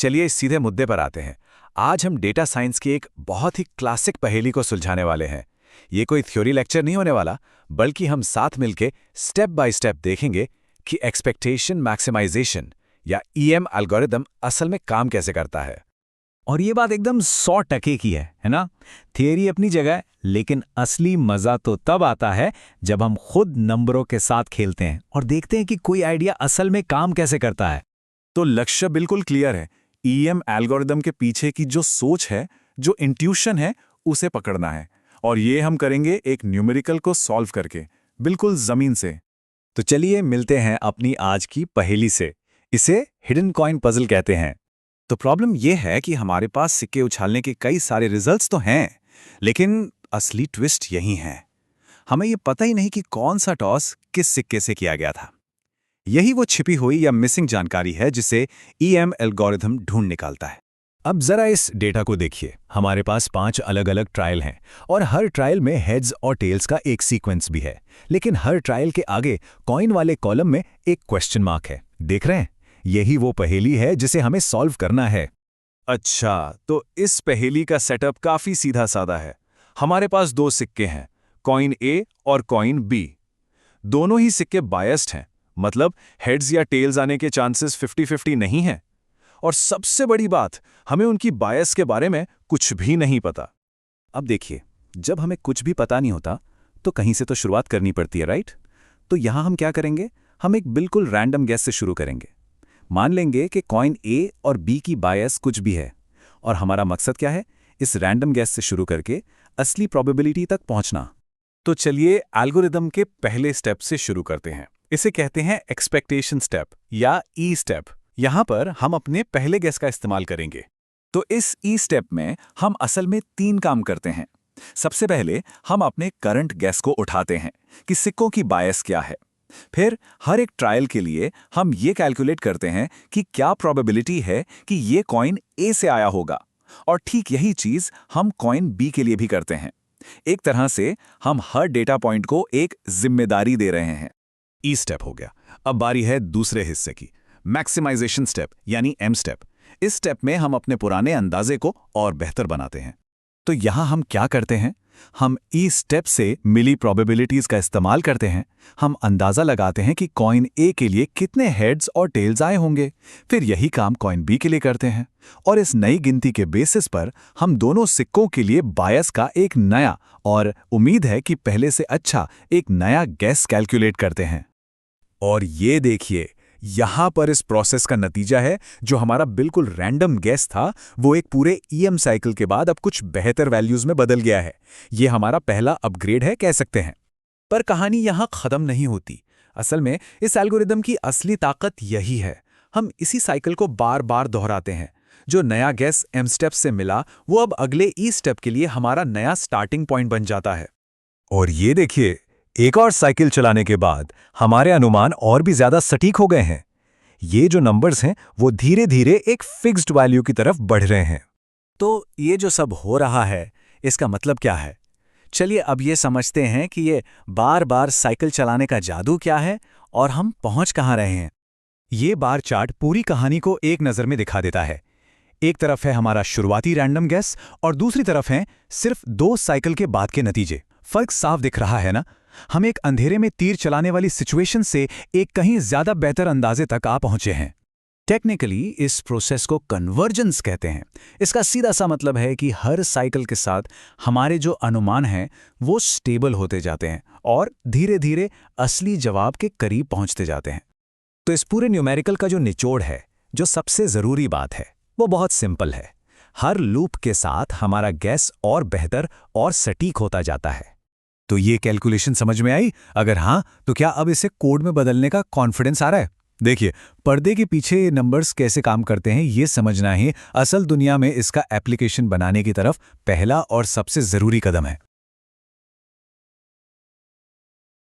चलिए इस सीधे मुद्दे पर आते हैं। आज हम डेटा साइंस की एक बहुत ही क्लासिक पहेली को सुलझाने वाले हैं। ये कोई थ्योरी लेक्चर नहीं होने वाला, बल्कि हम साथ मिलके स्टेप बाय स्टेप देखेंगे कि एक्सपेक्टेशन मैक्सिमाइजेशन या ईएम एल्गोरिदम असल में काम कैसे करता है। और ये बात एकदम 100% की है ना? थियरी अपनी जगह है, लेकिन असली मजा तो तब आता है जब हम खुद नंबरों के साथ खेलते हैं और देखते हैं कि कोई आइडिया असल में काम कैसे करता है। तो लक्ष्य बिल्कुल क्लियर है। ईएम एल्गोरिदम के पीछे की जो सोच है, जो इंट्यूशन है, उसे पकड़ना है। और ये हम करेंगे एक न्यूमेरिकल को सॉल्व करके, बिल्कुल जमीन से। तो चलिए मिलते हैं अपनी आज की पहेली से। इसे हिडन कॉइन पजल कहते हैं। तो प्रॉब्लम यह है कि हमारे पास सिक्के उछालने के कई सारे रिजल्ट्स तो हैं, लेकिन असली ट्विस्ट यही है। हमें ये पता ही नहीं कि कौन सा टॉस किस सिक्के से किया गया था। यही वो छिपी हुई या मिसिंग जानकारी है जिसे ईएम एल्गोरिथम ढूंढ निकालता है। अब जरा इस डेटा को देखिए। हमारे पास 5 अलग अलग ट्रायल हैं और हर ट्रायल में हेड्स और टेल्स का एक सीक्वेंस भी है, लेकिन हर ट्रायल के आगे कॉइन वाले कॉलम में एक क्वेश्चन मार्क है। देख रहे हैं? यही वो पहेली है जिसे हमें सॉल्व करना है। अच्छा, तो इस पहेली का सेटअप काफी सीधा साधा है। हमारे पास 2 सिक्के हैं, कॉइन ए और कॉइन बी। दोनों ही सिक्के बायस्ड हैं, मतलब हेड्स या टेल्स आने के चांसेस 50-50 नहीं हैं। और सबसे बड़ी बात, हमें उनकी बायस के बारे में कुछ भी नहीं पता। अब देखिए, जब हमें कुछ भी पता नहीं होता तो कहीं से तो शुरुआत करनी पड़ती है, राइट? तो यहां हम क्या करेंगे? हम एक बिल्कुल रैंडम गैस से शुरू करेंगे। मान लेंगे कि कॉइन ए और बी की बायस कुछ भी है, और हमारा मकसद क्या है? इस रैंडम गैस से शुरू करके असली प्रोबेबिलिटी तक पहुंचना। तो चलिए एल्गोरिदम के पहले स्टेप से शुरू करते हैं। इसे कहते हैं एक्सपेक्टेशन स्टेप या ई स्टेप। यहां पर हम अपने पहले गैस का इस्तेमाल करेंगे। तो इस ई स्टेप में हम असल में 3 काम करते हैं। सबसे पहले हम अपने करंट गैस को उठाते हैं कि सिक्कों की बायस क्या है। फिर हर एक ट्रायल के लिए हम ये कैलकुलेट करते हैं कि क्या प्रोबेबिलिटी है कि ये कॉइन ए से आया होगा, और ठीक यही चीज हम कॉइन बी के लिए भी करते हैं। एक तरह से हम हर डेटा पॉइंट को एक जिम्मेदारी दे रहे हैं। ई स्टेप हो गया। अब बारी है दूसरे हिस्से की, मैक्सिमाइजेशन स्टेप यानी एम स्टेप। इस स्टेप में हम अपने पुराने अंदाजे को और बेहतर बनाते हैं। तो यहां हम क्या करते हैं? हम ई स्टेप से मिली प्रोबेबिलिटीज का इस्तेमाल करते हैं। हम अंदाजा लगाते हैं कि कॉइन ए के लिए कितने हेड्स और टेल्स आए होंगे। फिर यही काम कॉइन बी के लिए करते हैं, और इस नई गिनती के बेसिस पर हम दोनों सिक्कों के लिए बायस का एक नया, और उम्मीद है कि पहले से अच्छा, एक नया गैस कैलकुलेट करते हैं। और ये देखिए, यहां पर इस प्रोसेस का नतीजा है। जो हमारा बिल्कुल रैंडम गैस था, वो एक पूरे ईएम साइकिल के बाद अब कुछ बेहतर वैल्यूज में बदल गया है। ये हमारा पहला अपग्रेड है, कह सकते हैं। पर कहानी यहां खत्म नहीं होती। असल में इस एल्गोरिदम की असली ताकत यही है। हम इसी साइकिल को बार बार दोहराते हैं। जो नया गैस एम स्टेप से मिला, वो अब अगले ई स्टेप के लिए हमारा नया स्टार्टिंग पॉइंट बन जाता है। और ये देखिए, एक और साइकिल चलाने के बाद हमारे अनुमान और भी ज्यादा सटीक हो गए हैं। ये जो नंबर्स हैं, वो धीरे धीरे एक फिक्स्ड वैल्यू की तरफ बढ़ रहे हैं। तो ये जो सब हो रहा है, इसका मतलब क्या है? चलिए अब ये समझते हैं कि ये बार बार साइकिल चलाने का जादू क्या है और हम पहुंच कहां रहे हैं। ये बार चार्ट पूरी कहानी को एक नजर में दिखा देता है। एक तरफ है हमारा शुरुआती रैंडम गैस, और दूसरी तरफ है सिर्फ 2 साइकिल के बाद के नतीजे। फर्क साफ दिख रहा है ना? हम एक अंधेरे में तीर चलाने वाली सिचुएशन से एक कहीं ज्यादा बेहतर अंदाजे तक आ पहुंचे हैं। टेक्निकली इस प्रोसेस को कन्वर्जेंस कहते हैं। इसका सीधा सा मतलब है कि हर साइकिल के साथ हमारे जो अनुमान हैं, वो स्टेबल होते जाते हैं और धीरे धीरे असली जवाब के करीब पहुंचते जाते हैं। तो इस पूरे न्यूमेरिकल का जो निचोड़ है, जो सबसे जरूरी बात है, वो बहुत सिंपल है। हर लूप के साथ हमारा गैस और बेहतर और सटीक होता जाता है। तो ये कैलकुलेशन समझ में आई? अगर हाँ, तो क्या अब इसे कोड में बदलने का कॉन्फिडेंस आ रहा है? देखिए, पर्दे के पीछे ये नंबर्स कैसे काम करते हैं, ये समझना ही असल दुनिया में इसका एप्लीकेशन बनाने की तरफ पहला और सबसे जरूरी कदम है।